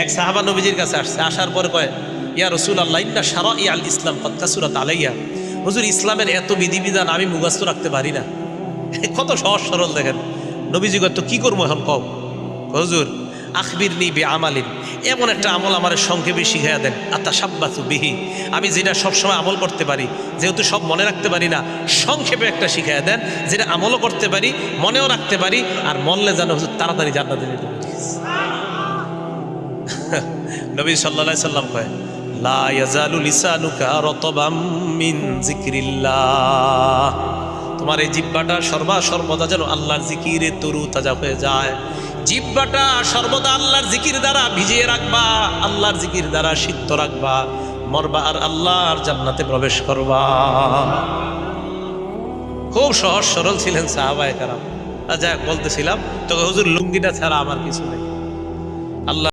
এক সাহাবা নবীজির কাছে আসছে, আসার পরে কয়, ইয়া রাসূলুল্লাহ ইন্না শারা'i আল ইসলাম কদ কাসুরাত আলাইয়া। হুজুর, ইসলামের এত বিধিবিধান আমি মুখস্থ রাখতে পারি না। কত সহজ সরল দেখেন। নবীজি কয়, তো কি করবো এখন কও? হুজুর, আখবিরনি বিআমালিন, এমন একটা আমল আমার সংক্ষেপে শিখাইয়া দেন, আতাশাব্বাসু বিহি, আমি যেটা সবসময় আমল করতে পারি, যেহেতু সব মনে রাখতে পারি না, সংক্ষেপে একটা শিখাইয়া দেন যেটা আমলও করতে পারি, মনেও রাখতে পারি, আর মরলে যেন হুজুর তাড়াতাড়ি জান্নাতে যেতে পারি। নবী সাল্লাল্লাহু আলাইহি সাল্লাম কয়, লা ইয়াজালু লিসানুকা রাতাবাম মিন যিকরিল্লাহ, তোমার এই জিহ্বাটা সর্বদা যেন আল্লাহর জিকিরে তরু তাজা হয়ে যায়। জিহ্বাটা সর্বদা আল্লাহর জিকির দ্বারা ভিজিয়ে রাখবা, আল্লাহর জিকির দ্বারা সিদ্ধ রাখবা, মরবা আর আল্লাহর জান্নাতে প্রবেশ করবা। খুব সহজ সরল ছিলেন সাহাবায়ে কেরাম। যা বলতেছিলাম, তবে হুজুর লুঙ্গিটা ছাড়া আমার কিছু নেই। আল্লাহ